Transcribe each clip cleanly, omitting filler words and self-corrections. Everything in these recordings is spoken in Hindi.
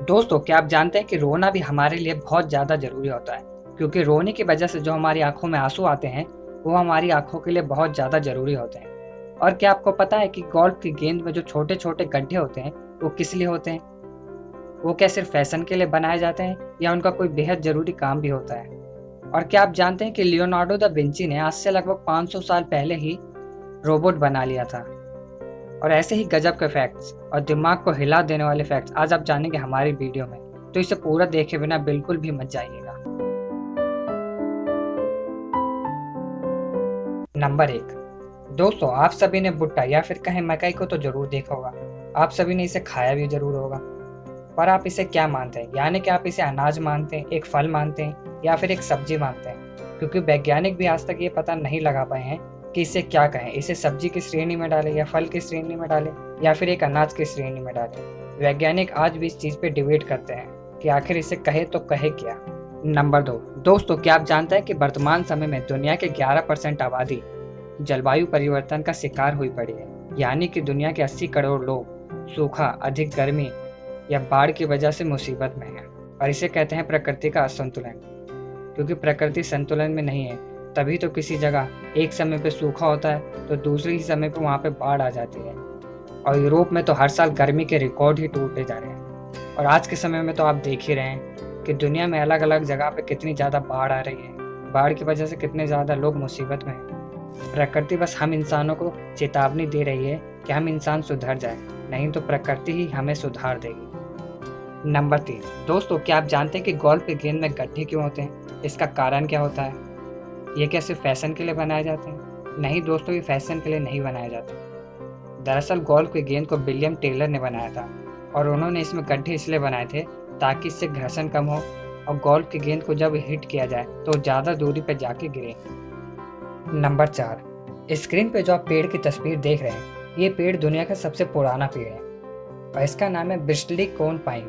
दोस्तों, क्या आप जानते हैं कि रोना भी हमारे लिए बहुत ज़्यादा ज़रूरी होता है? क्योंकि रोने की वजह से जो हमारी आँखों में आँसू आते हैं, वो हमारी आँखों के लिए बहुत ज़्यादा ज़रूरी होते हैं। और क्या आपको पता है कि गोल्फ की गेंद में जो छोटे-छोटे गड्ढे होते हैं, वो किस लिए होते हैं? वो क्या सिर्फ़ फ़ैशन के लिए बनाए जाते हैं या उनका कोई बेहद ज़रूरी काम भी होता है? और क्या आप जानते हैं कि लियोनार्डो दा विंची ने आज से लगभग 500 साल पहले ही रोबोट बना लिया था? और ऐसे ही गजब के फैक्ट्स और दिमाग को हिला देने वाले फैक्ट्स आज आप जानेंगे हमारी वीडियो में। तो इसे पूरा देखे बिना बिल्कुल भी मत जाइएगा। नंबर 1। दोस्तों, आप सभी ने भुट्टा या फिर कहें मकई को तो जरूर देखा होगा। आप सभी ने इसे खाया भी जरूर होगा। पर आप इसे क्या मानते हैं? यानी कि आप इसे अनाज मानते हैं, एक फल मानते हैं या फिर एक सब्जी मानते हैं? क्योंकि वैज्ञानिक भी आज तक ये पता नहीं लगा पाए हैं कि इसे क्या कहें। इसे सब्जी की श्रेणी में डालें या फल की श्रेणी में डालें या फिर एक अनाज की श्रेणी में डालें। वैज्ञानिक आज भी इस चीज़ पे डिबेट करते हैं कि आखिर इसे कहे तो कहे क्या। नंबर 2। दोस्तों, क्या आप जानते हैं कि वर्तमान समय में दुनिया के 11% आबादी जलवायु परिवर्तन का शिकार हुई पड़ी है? यानी कि दुनिया के 80 करोड़ लोग सूखा, अधिक गर्मी या बाढ़ की वजह से मुसीबत में हैं। और इसे कहते हैं प्रकृति का असंतुलन। क्योंकि प्रकृति संतुलन में नहीं है, तभी तो किसी जगह एक समय पे सूखा होता है तो दूसरे ही समय पे वहाँ पे बाढ़ आ जाती है। और यूरोप में तो हर साल गर्मी के रिकॉर्ड ही टूटते जा रहे हैं। और आज के समय में तो आप देख ही रहे हैं कि दुनिया में अलग अलग जगह पे कितनी ज़्यादा बाढ़ आ रही है। बाढ़ की वजह से कितने ज़्यादा लोग मुसीबत में हैं। प्रकृति बस हम इंसानों को चेतावनी दे रही है कि हम इंसान सुधर जाए, नहीं तो प्रकृति ही हमें सुधार देगी। नंबर 3। दोस्तों, क्या आप जानते हैं कि गोल्फ की गेंद में गड्ढे क्यों होते हैं? इसका कारण क्या होता है? ये क्या सिर्फ फैशन के लिए बनाए जाते हैं? नहीं दोस्तों, ये फैशन के लिए नहीं बनाए जाते। दरअसल गोल्फ की गेंद को विलियम टेलर ने बनाया था और उन्होंने इसमें गड्ढे इसलिए बनाए थे ताकि इससे घर्षण कम हो और गोल्फ की गेंद को जब हिट किया जाए तो ज़्यादा दूरी पर जाके गिरे। नंबर 4। स्क्रीन पे जो आप पेड़ की तस्वीर देख रहे हैं, ये पेड़ दुनिया का सबसे पुराना पेड़ है और इसका नाम है ब्रिस्टली कोन पाइन।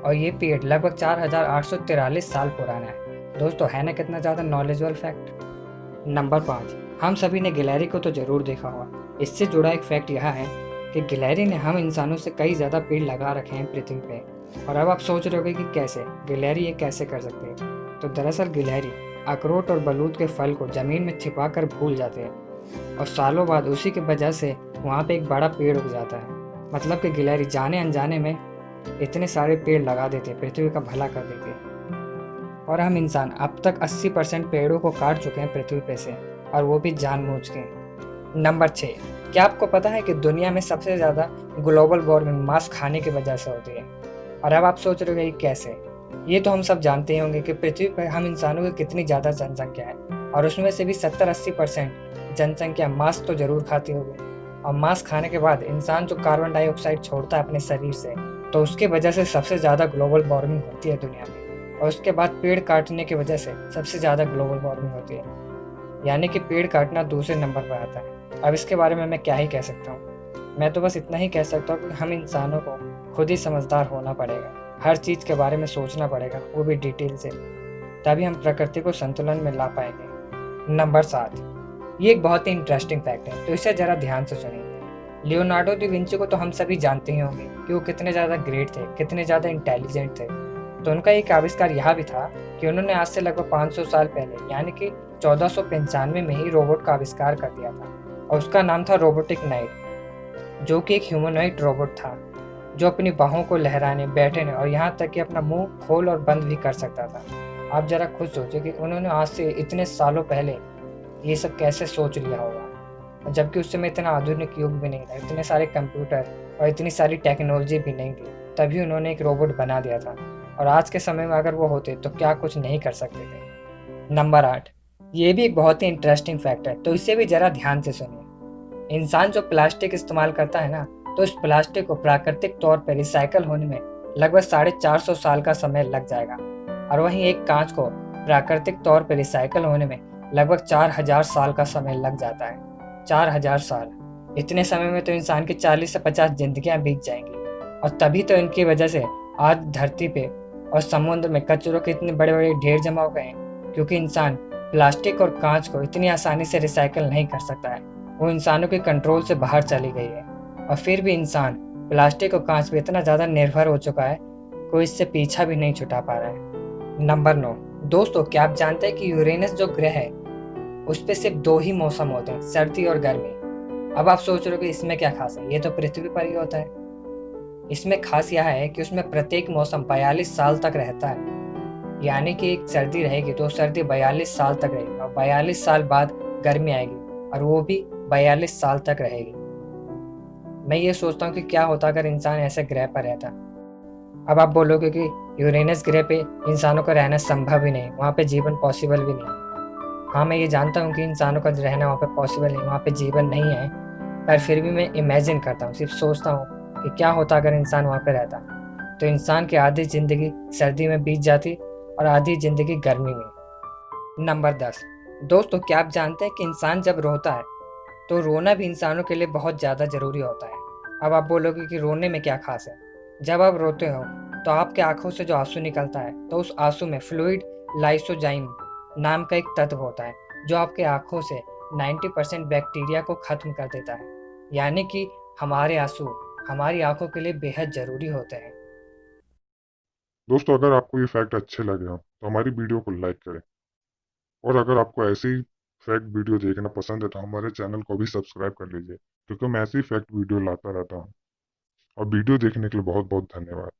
और ये पेड़ लगभग 4843 साल पुराना है। दोस्तों, है ना कितना ज़्यादा नॉलेजेबल फैक्ट। नंबर 5। हम सभी ने गिलहरी को तो ज़रूर देखा होगा। इससे जुड़ा एक फैक्ट यह है कि गिलहरी ने हम इंसानों से कई ज़्यादा पेड़ लगा रखे हैं पृथ्वी पे। और अब आप सोच रहे होगे कि कैसे गिलहरी ये कैसे कर सकते हैं। तो दरअसल गिलहरी अखरोट और बलूत के फल को ज़मीन में छिपा कर भूल जाते हैं और सालों बाद उसी की वजह से वहाँ पे एक बड़ा पेड़ उग जाता है। मतलब कि गिलहरी जाने अनजाने में इतने सारे पेड़ लगा देते हैं, पृथ्वी का भला कर देते हैं। और हम इंसान अब तक 80% पेड़ों को काट चुके हैं पृथ्वी पे से, और वो भी जानबूझ के। नंबर 6। क्या आपको पता है कि दुनिया में सबसे ज़्यादा ग्लोबल वार्मिंग मांस खाने की वजह से होती है? और अब आप सोच रहे हो कि कैसे। ये तो हम सब जानते ही होंगे कि पृथ्वी पर हम इंसानों की कितनी ज़्यादा जनसंख्या है और उसमें से भी 70-80% जनसंख्या मांस तो जरूर खाती होगी। और मांस खाने के बाद इंसान जो कार्बन डाइऑक्साइड छोड़ता है अपने शरीर से, तो उसके वजह से सबसे ज़्यादा ग्लोबल वार्मिंग होती है दुनिया में। और उसके बाद पेड़ काटने की वजह से सबसे ज़्यादा ग्लोबल वार्मिंग होती है। यानी कि पेड़ काटना दूसरे नंबर पर आता है। अब इसके बारे में मैं क्या ही कह सकता हूँ। मैं तो बस इतना ही कह सकता हूँ कि हम इंसानों को खुद ही समझदार होना पड़ेगा। हर चीज़ के बारे में सोचना पड़ेगा, वो भी डिटेल से। तभी हम प्रकृति को संतुलन में ला पाएंगे। नंबर 7। ये एक बहुत ही इंटरेस्टिंग फैक्ट है, तो इसे ज़रा ध्यान से सुनिए। लियोनार्डो दा विंची को तो हम सभी जानते ही होंगे कि वो कितने ज़्यादा ग्रेट थे, कितने ज़्यादा इंटेलिजेंट थे। तो उनका एक आविष्कार यह भी था कि उन्होंने आज से लगभग 500 साल पहले यानी कि 1495 में ही रोबोट का आविष्कार कर दिया था। और उसका नाम था रोबोटिक नाइट, जो कि एक ह्यूमनॉइड रोबोट था जो अपनी बाहों को लहराने, बैठने और यहाँ तक कि अपना मुंह खोल और बंद भी कर सकता था। आप जरा खुद सोचो कि उन्होंने आज से इतने सालों पहले ये सब कैसे सोच लिया होगा, जबकि उस समय इतना आधुनिक युग भी नहीं था, इतने सारे कंप्यूटर और इतनी सारी टेक्नोलॉजी भी नहीं थी। तभी उन्होंने एक रोबोट बना दिया था। और आज के समय में अगर वो होते तो क्या कुछ नहीं कर सकते थे। नंबर 8। ये भी एक बहुत ही इंटरेस्टिंग फैक्ट है, तो इसे भी जरा ध्यान से सुनिए। इंसान जो प्लास्टिक इस्तेमाल करता है ना, तो इस प्लास्टिक को प्राकृतिक तौर पर रिसाइकल होने में लगभग 450 साल का समय लग जाएगा। और वहीं एक कांच को प्राकृतिक तौर पर रिसाइकल होने में लगभग 4000 साल का समय लग जाता है। 4000 साल। इतने समय में तो इंसान की 40 से 50 जिंदगियां बीत जाएंगी। और तभी तो इनकी वजह से आज धरती पे और समुद्र में कचरों के इतने बड़े बड़े ढेर जमा हो गए हैं, क्योंकि इंसान प्लास्टिक और कांच को इतनी आसानी से रिसाइकल नहीं कर सकता है। वो इंसानों के कंट्रोल से बाहर चली गई है। और फिर भी इंसान प्लास्टिक और कांच पे इतना ज़्यादा निर्भर हो चुका है कोई इससे पीछा भी नहीं छुटा पा रहा है। नंबर 9, दोस्तों क्या आप जानते हैं कि यूरेनस जो ग्रह है उस पे सिर्फ दो ही मौसम होते हैं, सर्दी और गर्मी। अब आप सोच रहे हो कि इसमें क्या खास है, ये तो पृथ्वी पर ही होता है। इसमें खास यह है कि उसमें प्रत्येक मौसम 42 साल तक रहता है। यानी कि एक सर्दी रहेगी तो सर्दी 42 साल तक रहेगी, और 42 साल बाद गर्मी आएगी और वो भी 42 साल तक रहेगी। मैं ये सोचता हूँ कि क्या होता अगर इंसान ऐसे ग्रह पर रहता। अब आप बोलोगे कि यूरेनस ग्रह पे इंसानों का रहना संभव ही नहीं, वहाँ पे जीवन पॉसिबल भी नहीं। हाँ, मैं ये जानता हूँ कि इंसानों का रहना वहाँ पे पॉसिबल नहीं, वहाँ पे जीवन नहीं है। पर फिर भी मैं इमेजिन करता हूँ, सिर्फ सोचता हूँ कि क्या होता अगर इंसान वहाँ पे रहता। तो इंसान की आधी जिंदगी सर्दी में बीत जाती और आधी जिंदगी गर्मी में। नंबर 10, दोस्तों क्या आप जानते हैं कि इंसान जब रोता है तो रोना भी इंसानों के लिए बहुत ज़्यादा ज़रूरी होता है। अब आप बोलोगे कि रोने में क्या खास है। जब आप रोते हो तो आपके आंखों से जो आंसू निकलता है तो उस आंसू में फ्लूइड लाइसोजाइम नाम का एक तत्व होता है जो आपके आंखों से 90% बैक्टीरिया को खत्म कर देता है। यानी कि हमारे आंसू हमारी आंखों के लिए बेहद ज़रूरी होते हैं। दोस्तों, अगर आपको ये फैक्ट अच्छे लगे हो तो हमारी वीडियो को लाइक करें, और अगर आपको ऐसी फैक्ट वीडियो देखना पसंद है तो हमारे चैनल को भी सब्सक्राइब कर लीजिए, क्योंकि मैं ऐसी फैक्ट वीडियो लाता रहता हूँ। और वीडियो देखने के लिए बहुत बहुत धन्यवाद।